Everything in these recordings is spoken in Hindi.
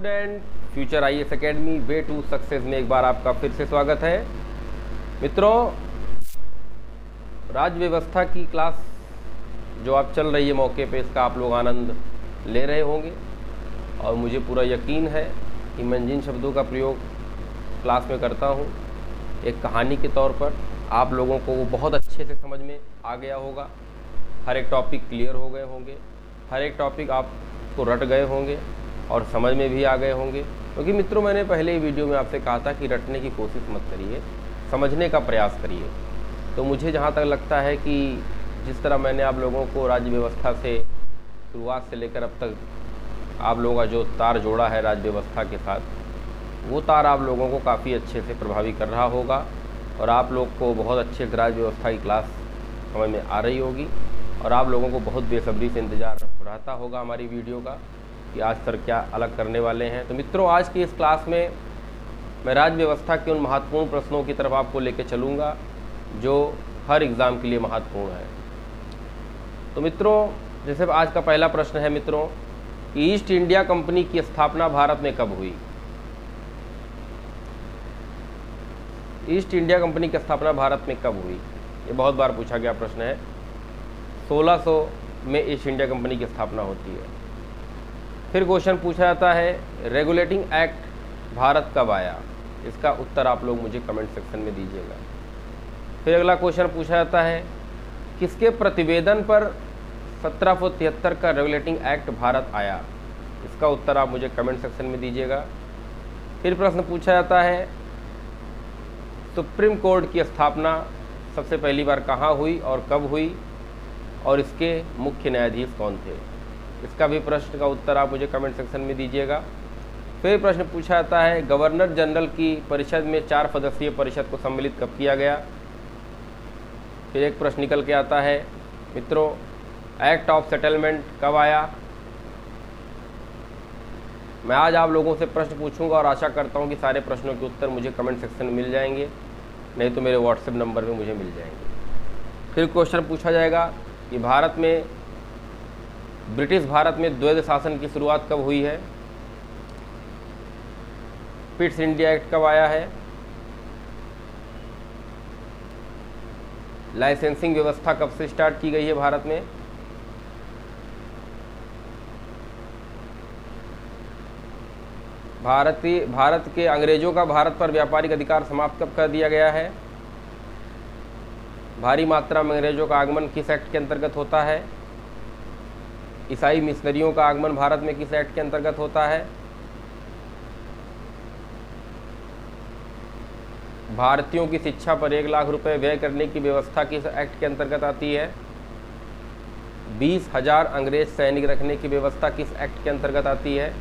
Student, future IAS academy way to success में एक बार आपका फिर से स्वागत है। मित्रों, राज्य व्यवस्था की क्लास जो आप चल रही है मौके पे, इसका आप लोग आनंद ले रहे होंगे और मुझे पूरा यकीन है कि मैं जिन शब्दों का प्रयोग क्लास में करता हूँ एक कहानी के तौर पर आप लोगों को वो बहुत अच्छे से समझ में आ गया होगा। हर एक टॉपिक क्लियर हो गए होंगे, हर एक टॉपिक आपको रट गए होंगे और समझ में भी आ गए होंगे। क्योंकि मित्रों, मैंने पहले ही वीडियो में आपसे कहा था कि रटने की कोशिश मत करिए, समझने का प्रयास करिए। तो मुझे जहाँ तक लगता है कि जिस तरह मैंने आप लोगों को राज्य व्यवस्था से शुरुआत से लेकर अब तक आप लोगों का जो तार जोड़ा है राज्य व्यवस्था के साथ, वो तार आप लोगों को काफ़ी अच्छे से प्रभावी कर रहा होगा और आप लोग को बहुत अच्छे से राज्य व्यवस्था की क्लास समझ में आ रही होगी और आप लोगों को बहुत बेसब्री से इंतज़ार रहता होगा हमारी वीडियो का कि आज सर क्या अलग करने वाले हैं। तो मित्रों, आज की इस क्लास में मैं राज्य व्यवस्था के उन महत्वपूर्ण प्रश्नों की तरफ आपको लेकर चलूँगा जो हर एग्ज़ाम के लिए महत्वपूर्ण है। तो मित्रों, जैसे आज का पहला प्रश्न है मित्रों कि ईस्ट इंडिया कंपनी की स्थापना भारत में कब हुई? ईस्ट इंडिया कंपनी की स्थापना भारत में कब हुई? ये बहुत बार पूछा गया प्रश्न है। 1600 में ईस्ट इंडिया कंपनी की स्थापना होती है। फिर क्वेश्चन पूछा जाता है रेगुलेटिंग एक्ट भारत कब आया? इसका उत्तर आप लोग मुझे कमेंट सेक्शन में दीजिएगा। फिर अगला क्वेश्चन पूछा जाता है किसके प्रतिवेदन पर 1773 का रेगुलेटिंग एक्ट भारत आया? इसका उत्तर आप मुझे कमेंट सेक्शन में दीजिएगा। फिर प्रश्न पूछा जाता है सुप्रीम कोर्ट की स्थापना सबसे पहली बार कहाँ हुई और कब हुई और इसके मुख्य न्यायाधीश कौन थे? इसका भी प्रश्न का उत्तर आप मुझे कमेंट सेक्शन में दीजिएगा। फिर प्रश्न पूछा जाता है गवर्नर जनरल की परिषद में 4 सदस्यीय परिषद को सम्मिलित कब किया गया? फिर एक प्रश्न निकल के आता है मित्रों एक्ट ऑफ सेटलमेंट कब आया? मैं आज आप लोगों से प्रश्न पूछूंगा और आशा करता हूं कि सारे प्रश्नों के उत्तर मुझे कमेंट सेक्शन में मिल जाएंगे, नहीं तो मेरे व्हाट्सएप नंबर पे मुझे मिल जाएंगे। फिर क्वेश्चन पूछा जाएगा कि ब्रिटिश भारत में द्वैध शासन की शुरुआत कब हुई है? पिट्स इंडिया एक्ट कब आया है? लाइसेंसिंग व्यवस्था कब से स्टार्ट की गई है भारत में? भारत के अंग्रेजों का भारत पर व्यापारिक अधिकार समाप्त कब कर दिया गया है? भारी मात्रा में अंग्रेजों का आगमन किस एक्ट के अंतर्गत होता है? ईसाई मिशनरियों का आगमन भारत में किस एक्ट के अंतर्गत होता है? भारतीयों की शिक्षा पर 1 लाख रुपए व्यय करने की व्यवस्था किस एक्ट के अंतर्गत आती है? 20,000 अंग्रेज सैनिक रखने की व्यवस्था किस एक्ट के अंतर्गत आती है?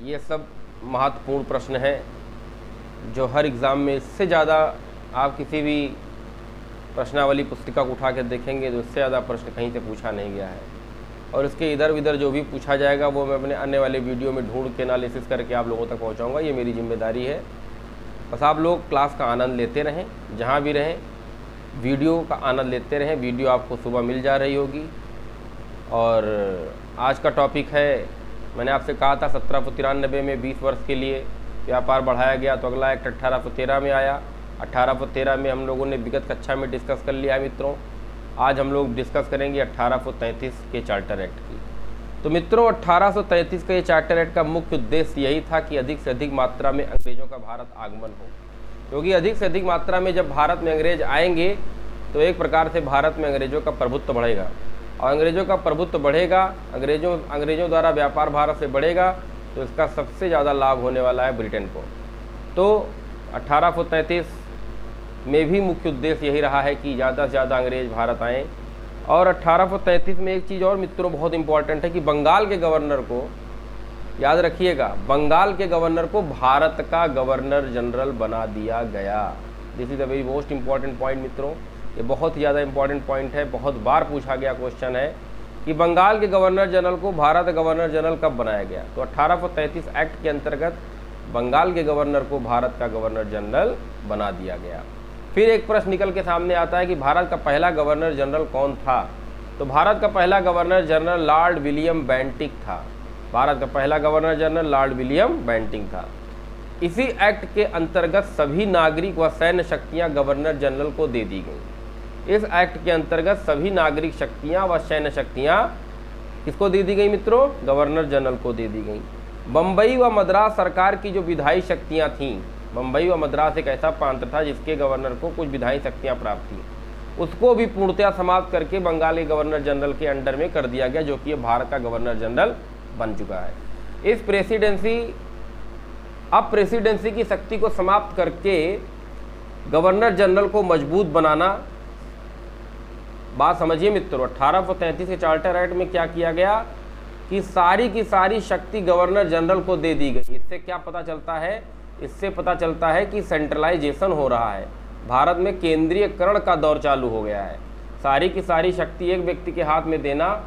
ये सब महत्वपूर्ण प्रश्न हैं जो हर एग्ज़ाम में इससे ज़्यादा आप किसी भी प्रश्नावली पुस्तिका को उठा कर देखेंगे तो इससे ज़्यादा प्रश्न कहीं से पूछा नहीं गया है। और इसके इधर उधर जो भी पूछा जाएगा वो मैं अपने आने वाले वीडियो में ढूंढ के एनालिसिस करके आप लोगों तक पहुंचाऊंगा। ये मेरी जिम्मेदारी है। बस आप लोग क्लास का आनंद लेते रहें, जहाँ भी रहें वीडियो का आनंद लेते रहें। वीडियो आपको सुबह मिल जा रही होगी। और आज का टॉपिक है, मैंने आपसे कहा था 1793 में 20 वर्ष के लिए व्यापार बढ़ाया गया, तो अगला एक्ट 1813 में आया। 1813 में हम लोगों ने विगत कक्षा में डिस्कस कर लिया है मित्रों। आज हम लोग डिस्कस करेंगे 1833 के चार्टर एक्ट की। तो मित्रों, 1833 का ये चार्टर एक्ट का मुख्य उद्देश्य यही था कि अधिक से अधिक मात्रा में अंग्रेजों का भारत आगमन हो, क्योंकि अधिक से अधिक मात्रा में जब भारत में अंग्रेज आएंगे तो एक प्रकार से भारत में अंग्रेजों का प्रभुत्व बढ़ेगा और अंग्रेजों का प्रभुत्व बढ़ेगा, अंग्रेजों द्वारा व्यापार भारत से बढ़ेगा, तो इसका सबसे ज़्यादा लाभ होने वाला है ब्रिटेन को। तो 1833 में भी मुख्य उद्देश्य यही रहा है कि ज़्यादा से ज़्यादा अंग्रेज भारत आएँ। और 1833 में एक चीज़ और मित्रों बहुत इंपॉर्टेंट है कि बंगाल के गवर्नर को, याद रखिएगा, बंगाल के गवर्नर को भारत का गवर्नर जनरल बना दिया गया। This is a very most important point मित्रों। ये बहुत ही ज़्यादा इंपॉर्टेंट पॉइंट है, बहुत बार पूछा गया क्वेश्चन है कि बंगाल के गवर्नर जनरल को भारत गवर्नर जनरल कब बनाया गया? तो 1833 एक्ट के अंतर्गत बंगाल के गवर्नर को भारत का गवर्नर जनरल बना दिया गया। फिर एक प्रश्न निकल के सामने आता है कि भारत का पहला गवर्नर जनरल कौन था? तो भारत का पहला governor general Lord William Bentinck था। भारत का पहला governor general Lord William Bentinck था। इसी एक्ट के अंतर्गत सभी नागरिक व सैन्य शक्तियां गवर्नर जनरल को दे दी गई। इस एक्ट के अंतर्गत सभी नागरिक शक्तियां व सैन्य शक्तियां किसको दे दी गई मित्रों? गवर्नर जनरल को दे दी गई। बम्बई व मद्रास सरकार की जो विधायी शक्तियां थीं, बम्बई व मद्रास एक ऐसा प्रांत था जिसके गवर्नर को कुछ विधायी शक्तियां प्राप्त थीं, उसको भी पूर्णतया समाप्त करके बंगाल के गवर्नर जनरल के अंडर में कर दिया गया, जो कि भारत का गवर्नर जनरल बन चुका है। इस प्रेसिडेंसी की शक्ति को समाप्त करके गवर्नर जनरल को मजबूत बनाना, बात समझिए मित्रों, 1833 के चार्टर एक्ट में क्या किया गया कि सारी की सारी शक्ति गवर्नर जनरल को दे दी गई। इससे क्या पता चलता है? इससे पता चलता है कि सेंट्रलाइजेशन हो रहा है, भारत में केंद्रीयकरण का दौर चालू हो गया है। सारी की सारी शक्ति एक व्यक्ति के हाथ में देना,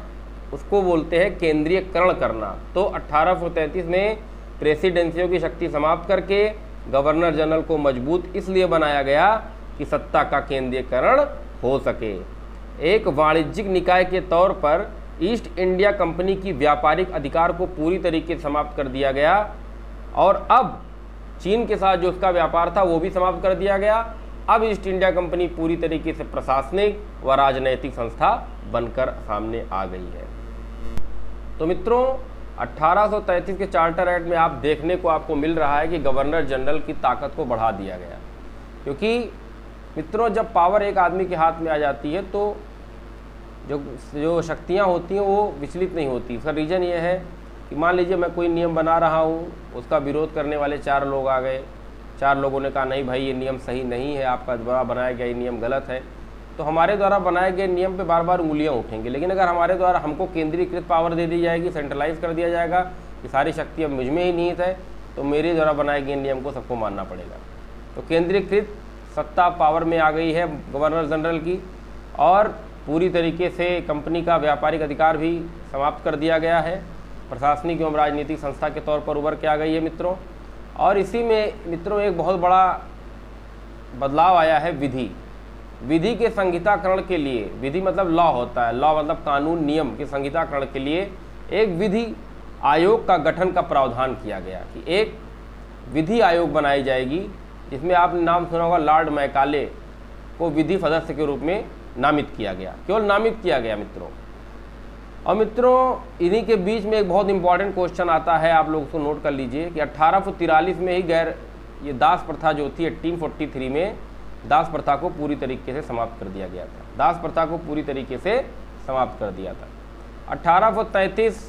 उसको बोलते हैं केंद्रीयकरण करना। तो 1833 में प्रेसिडेंसियों की शक्ति समाप्त करके गवर्नर जनरल को मजबूत इसलिए बनाया गया कि सत्ता का केंद्रीयकरण हो सके। एक वाणिज्यिक निकाय के तौर पर ईस्ट इंडिया कंपनी की व्यापारिक अधिकार को पूरी तरीके से समाप्त कर दिया गया और अब चीन के साथ जो उसका व्यापार था वो भी समाप्त कर दिया गया। अब ईस्ट इंडिया कंपनी पूरी तरीके से प्रशासनिक व राजनैतिक संस्था बनकर सामने आ गई है। तो मित्रों, 1833 के चार्टर एक्ट में आप देखने को आपको मिल रहा है कि गवर्नर जनरल की ताकत को बढ़ा दिया गया, क्योंकि मित्रों जब पावर एक आदमी के हाथ में आ जाती है तो जो शक्तियाँ होती हैं वो विचलित नहीं होती। इसका रीज़न ये है कि मान लीजिए मैं कोई नियम बना रहा हूँ, उसका विरोध करने वाले 4 लोग आ गए, 4 लोगों ने कहा नहीं भाई ये नियम सही नहीं है, आपका द्वारा बनाया गया ये नियम गलत है, तो हमारे द्वारा बनाए गए नियम पे बार बार उंगलियां उठेंगी। लेकिन अगर हमारे द्वारा हमको केंद्रीकृत पावर दे दी जाएगी, सेंट्रलाइज कर दिया जाएगा कि सारी शक्ति अब मुझ में ही निहित है, तो मेरे द्वारा बनाए गए नियम को सबको मानना पड़ेगा। तो केंद्रीकृत सत्ता पावर में आ गई है गवर्नर जनरल की, और पूरी तरीके से कंपनी का व्यापारिक अधिकार भी समाप्त कर दिया गया है, प्रशासनिक एवं राजनीतिक संस्था के तौर पर उभर के आ गई है मित्रों। और इसी में मित्रों एक बहुत बड़ा बदलाव आया है विधि के संहिताकरण के लिए। विधि मतलब लॉ होता है, लॉ मतलब कानून नियम के संहिताकरण के लिए एक विधि आयोग का गठन का प्रावधान किया गया कि एक विधि आयोग बनाई जाएगी, जिसमें आपने नाम सुना होगा लॉर्ड मैकाले को विधि सदस्य के रूप में नामित किया गया, केवल नामित किया गया मित्रों। और मित्रों इन्हीं के बीच में एक बहुत इंपॉर्टेंट क्वेश्चन आता है, आप लोग उसको नोट कर लीजिए कि 1843 में ही ये दास प्रथा जो थी 1843 में दास प्रथा को पूरी तरीके से समाप्त कर दिया गया था। दास प्रथा को पूरी तरीके से समाप्त कर दिया था। 1833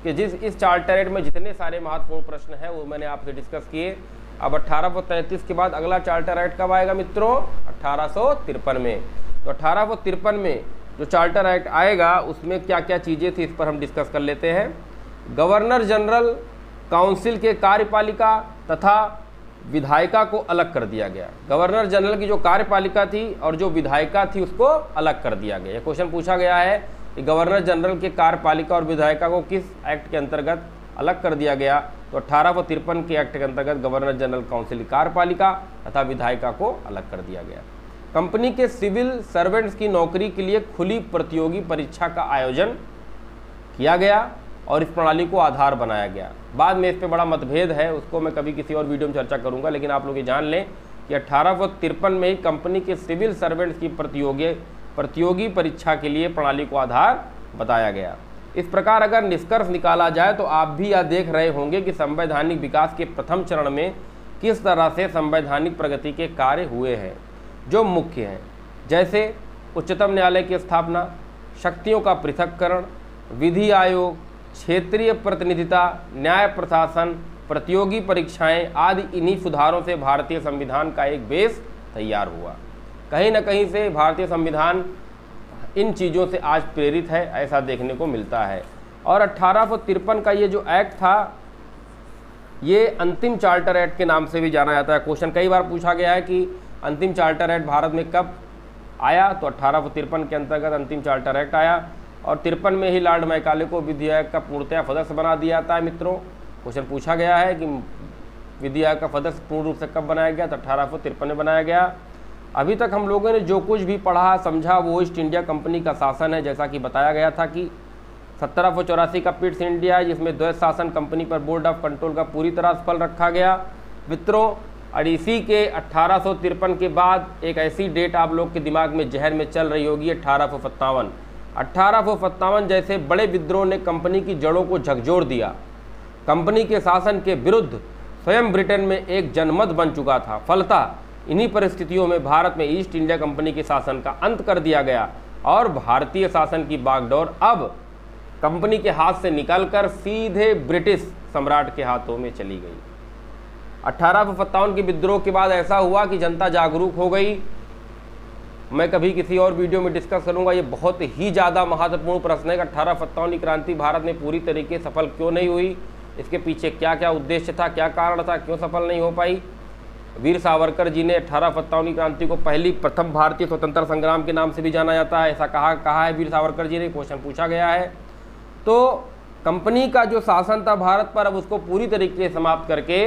के इस चार्टर एक्ट में जितने सारे महत्वपूर्ण प्रश्न हैं वो मैंने आपसे डिस्कस किए। अब 1833 के बाद अगला चार्टर एक्ट कब आएगा मित्रों? 1853 में। तो 1853 में जो चार्टर एक्ट आएगा उसमें क्या क्या चीज़ें थी इस पर हम डिस्कस कर लेते हैं। गवर्नर जनरल काउंसिल के कार्यपालिका तथा विधायिका को अलग कर दिया गया। गवर्नर जनरल की जो कार्यपालिका थी और जो विधायिका थी उसको अलग कर दिया गया। क्वेश्चन पूछा गया है कि गवर्नर जनरल के कार्यपालिका और विधायिका को किस एक्ट के अंतर्गत अलग कर दिया गया? तो 1853 के एक्ट के अंतर्गत गवर्नर जनरल काउंसिल की कार्यपालिका तथा विधायिका को अलग कर दिया गया। कंपनी के सिविल सर्वेंट्स की नौकरी के लिए खुली प्रतियोगी परीक्षा का आयोजन किया गया और इस प्रणाली को आधार बनाया गया। बाद में इस पे बड़ा मतभेद है, उसको मैं कभी किसी और वीडियो में चर्चा करूंगा, लेकिन आप लोग ये जान लें कि 1853 में ही कंपनी के सिविल सर्वेंट्स की प्रतियोगी परीक्षा के लिए प्रणाली को आधार बताया गया। इस प्रकार अगर निष्कर्ष निकाला जाए तो आप भी यह देख रहे होंगे कि संवैधानिक विकास के प्रथम चरण में किस तरह से संवैधानिक प्रगति के कार्य हुए हैं जो मुख्य हैं, जैसे उच्चतम न्यायालय की स्थापना, शक्तियों का पृथक्करण, विधि आयोग, क्षेत्रीय प्रतिनिधिता, न्याय प्रशासन, प्रतियोगी परीक्षाएं आदि। इन्हीं सुधारों से भारतीय संविधान का एक बेस तैयार हुआ। कहीं न कहीं से भारतीय संविधान इन चीज़ों से आज प्रेरित है, ऐसा देखने को मिलता है। और 1853 का ये जो एक्ट था ये अंतिम चार्टर एक्ट के नाम से भी जाना जाता है। क्वेश्चन कई बार पूछा गया है कि अंतिम चार्टर एक्ट भारत में कब आया? तो 1853 के अंतर्गत अंतिम चार्टर एक्ट आया और 53 में ही लॉर्ड मैकाले को विधि आयोग का पूर्णतः सदस्य बना दिया जाता है। मित्रों क्वेश्चन पूछा गया है कि विधि आयोग का सदस्य पूर्ण रूप से कब बनाया गया? तो 1853 में बनाया गया। अभी तक हम लोगों ने जो कुछ भी पढ़ा समझा वो ईस्ट इंडिया कंपनी का शासन है। जैसा कि बताया गया था कि 1784 का पिट्स इंडिया है, जिसमें द्वैत शासन कंपनी पर बोर्ड ऑफ कंट्रोल का पूरी तरह सफल रखा गया मित्रों। और इसी के 1853 के बाद एक ऐसी डेट आप लोग के दिमाग में जहर में चल रही होगी, 1857। 1857 जैसे बड़े विद्रोह ने कंपनी की जड़ों को झकझोर दिया। कंपनी के शासन के विरुद्ध स्वयं ब्रिटेन में एक जनमत बन चुका था। फलतः इन्हीं परिस्थितियों में भारत में ईस्ट इंडिया कंपनी के शासन का अंत कर दिया गया और भारतीय शासन की बागडोर अब कंपनी के हाथ से निकलकर सीधे ब्रिटिश सम्राट के हाथों में चली गई। 1857 के विद्रोह के बाद ऐसा हुआ कि जनता जागरूक हो गई। मैं कभी किसी और वीडियो में डिस्कस करूंगा। ये बहुत ही ज़्यादा महत्वपूर्ण प्रश्न है कि 1857 की क्रांति भारत में पूरी तरीके सफल क्यों नहीं हुई, इसके पीछे क्या क्या उद्देश्य था, क्या कारण था, क्यों सफल नहीं हो पाई। वीर सावरकर जी ने 1857 की क्रांति को प्रथम भारतीय स्वतंत्रता संग्राम के नाम से भी जाना जाता है, ऐसा कहा है वीर सावरकर जी ने, क्वेश्चन पूछा गया है। तो कंपनी का जो शासन था भारत पर, अब उसको पूरी तरीके से समाप्त करके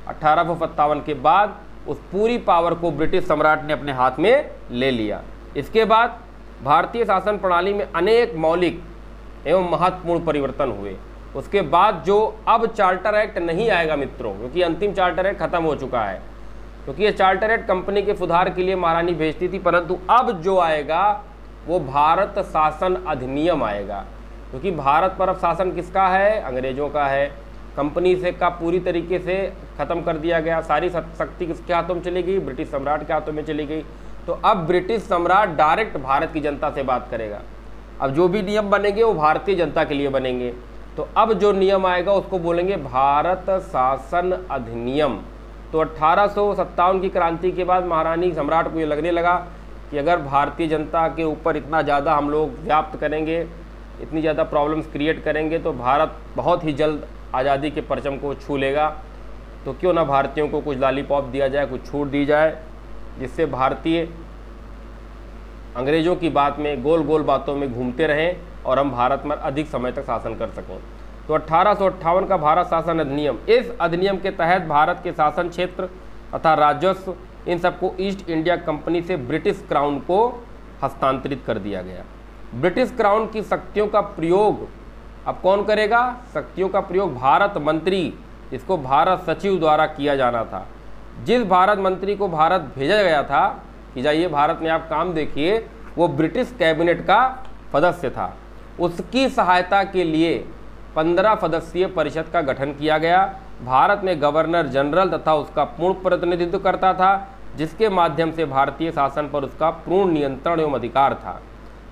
1857 के बाद उस पूरी पावर को ब्रिटिश सम्राट ने अपने हाथ में ले लिया। इसके बाद भारतीय शासन प्रणाली में अनेक मौलिक एवं महत्वपूर्ण परिवर्तन हुए। उसके बाद जो अब चार्टर एक्ट नहीं आएगा मित्रों, क्योंकि अंतिम चार्टर एक्ट खत्म हो चुका है, क्योंकि ये चार्टर एक्ट कंपनी के सुधार के लिए महारानी भेजती थी, परंतु अब जो आएगा वो भारत शासन अधिनियम आएगा। क्योंकि भारत पर अब शासन किसका है, अंग्रेजों का है। कंपनी से का पूरी तरीके से ख़त्म कर दिया गया, सारी शक्ति किसके हाथों में चली गई, ब्रिटिश सम्राट के हाथों में चली गई। तो अब ब्रिटिश सम्राट डायरेक्ट भारत की जनता से बात करेगा। अब जो भी नियम बनेंगे वो भारतीय जनता के लिए बनेंगे। तो अब जो नियम आएगा उसको बोलेंगे भारत शासन अधिनियम। तो 1857 की क्रांति के बाद महारानी सम्राट को ये लगने लगा कि अगर भारतीय जनता के ऊपर इतना ज़्यादा हम लोग व्याप्त करेंगे, इतनी ज़्यादा प्रॉब्लम्स क्रिएट करेंगे, तो भारत बहुत ही जल्द आज़ादी के परचम को छू लेगा। तो क्यों ना भारतीयों को कुछ लॉलीपॉप दिया जाए, कुछ छूट दी जाए, जिससे भारतीय अंग्रेज़ों की बात में, गोल गोल बातों में घूमते रहें और हम भारत में अधिक समय तक शासन कर सकें। तो 1858 का भारत शासन अधिनियम, इस अधिनियम के तहत भारत के शासन क्षेत्र तथा राजस्व इन सबको ईस्ट इंडिया कंपनी से ब्रिटिश क्राउन को हस्तांतरित कर दिया गया। ब्रिटिश क्राउन की शक्तियों का प्रयोग अब कौन करेगा, शक्तियों का प्रयोग भारत मंत्री, जिसको भारत सचिव द्वारा किया जाना था। जिस भारत मंत्री को भारत भेजा गया था कि जाइए भारत में आप काम देखिए, वो ब्रिटिश कैबिनेट का सदस्य था। उसकी सहायता के लिए 15 सदस्यीय परिषद का गठन किया गया। भारत में गवर्नर जनरल तथा उसका पूर्ण प्रतिनिधित्व करता था, जिसके माध्यम से भारतीय शासन पर उसका पूर्ण नियंत्रण एवं अधिकार था।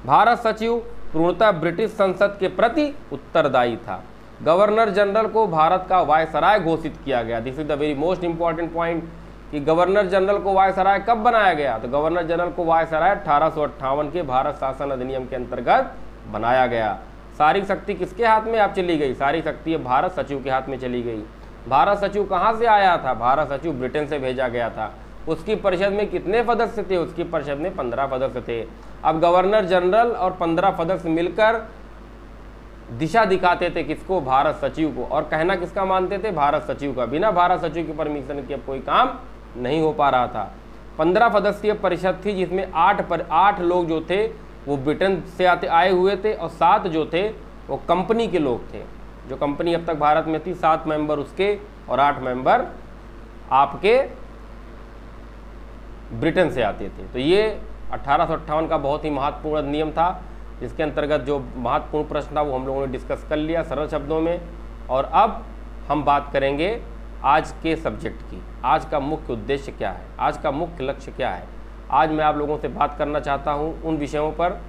भारत सचिव पूर्णतः ब्रिटिश संसद के प्रति उत्तरदायी था। गवर्नर जनरल को भारत का वायसराय घोषित किया गया। This is the very most important point कि गवर्नर जनरल को वायसराय कब बनाया गया, तो गवर्नर जनरल को वायसराय 1858 के भारत शासन अधिनियम के अंतर्गत बनाया गया। सारी शक्ति किसके हाथ में आप चली गई, सारी शक्ति भारत सचिव के हाथ में चली गई। भारत सचिव कहाँ से आया था, भारत सचिव ब्रिटेन से भेजा गया था। उसकी परिषद में कितने सदस्य थे, उसकी परिषद में 15 सदस्य थे। अब गवर्नर जनरल और 15 सदस्य मिलकर दिशा दिखाते थे किसको, भारत सचिव को, और कहना किसका मानते थे, भारत सचिव का। बिना भारत सचिव की परमिशन के अब कोई काम नहीं हो पा रहा था। 15 सदस्यीय परिषद थी, जिसमें 8 लोग जो थे वो ब्रिटेन से आए हुए थे और 7 जो थे वो कंपनी के लोग थे। जो कंपनी अब तक भारत में थी, 7 मेंबर उसके और 8 मेंबर आपके ब्रिटेन से आते थे। तो ये 1858 का बहुत ही महत्वपूर्ण नियम था, जिसके अंतर्गत जो महत्वपूर्ण प्रश्न था वो हम लोगों ने डिस्कस कर लिया सरल शब्दों में। और अब हम बात करेंगे आज के सब्जेक्ट की। आज का मुख्य उद्देश्य क्या है, आज का मुख्य लक्ष्य क्या है। आज मैं आप लोगों से बात करना चाहता हूँ उन विषयों पर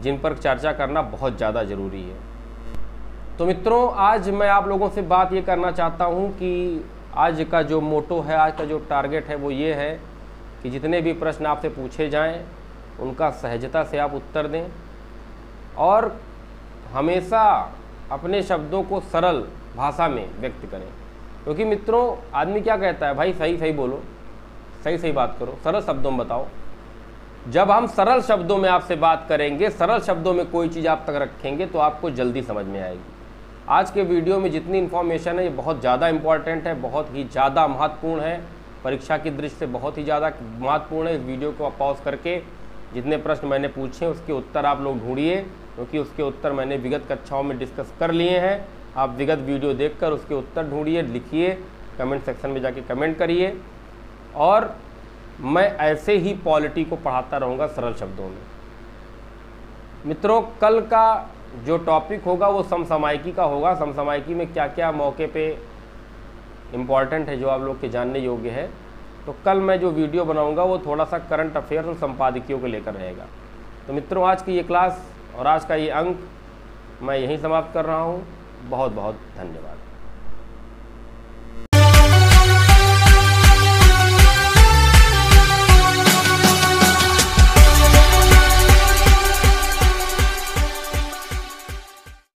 जिन पर चर्चा करना बहुत ज़्यादा ज़रूरी है। तो मित्रों, आज मैं आप लोगों से बात ये करना चाहता हूँ कि आज का जो मोटो है, आज का जो टारगेट है वो ये है कि जितने भी प्रश्न आपसे पूछे जाएं उनका सहजता से आप उत्तर दें और हमेशा अपने शब्दों को सरल भाषा में व्यक्त करें। क्योंकि मित्रों, आदमी क्या कहता है, भाई सही सही बोलो, सही सही बात करो, सरल शब्दों में बताओ। जब हम सरल शब्दों में आपसे बात करेंगे, सरल शब्दों में कोई चीज़ आप तक रखेंगे तो आपको जल्दी समझ में आएगी। आज के वीडियो में जितनी इन्फॉर्मेशन है ये बहुत ज़्यादा इम्पॉर्टेंट है, बहुत ही ज़्यादा महत्वपूर्ण है। परीक्षा की दृष्टि से बहुत ही ज़्यादा महत्वपूर्ण है। इस वीडियो को आप पॉज करके जितने प्रश्न मैंने पूछे उसके उत्तर आप लोग ढूंढिए, क्योंकि उसके उत्तर मैंने विगत कक्षाओं में डिस्कस कर लिए हैं। आप विगत वीडियो देखकर उसके उत्तर ढूंढिए, लिखिए, कमेंट सेक्शन में जाके कमेंट करिए। और मैं ऐसे ही पॉलिटी को पढ़ाता रहूँगा सरल शब्दों में। मित्रों, कल का जो टॉपिक होगा वो समसामयिकी का होगा। समसामयिकी में क्या क्या मौके पे इम्पॉर्टेंट है जो आप लोग के जानने योग्य है। तो कल मैं जो वीडियो बनाऊंगा वो थोड़ा सा करंट अफेयर्स और संपादकीयों को लेकर रहेगा। तो मित्रों, आज की ये क्लास और आज का ये अंक मैं यहीं समाप्त कर रहा हूँ। बहुत बहुत धन्यवाद।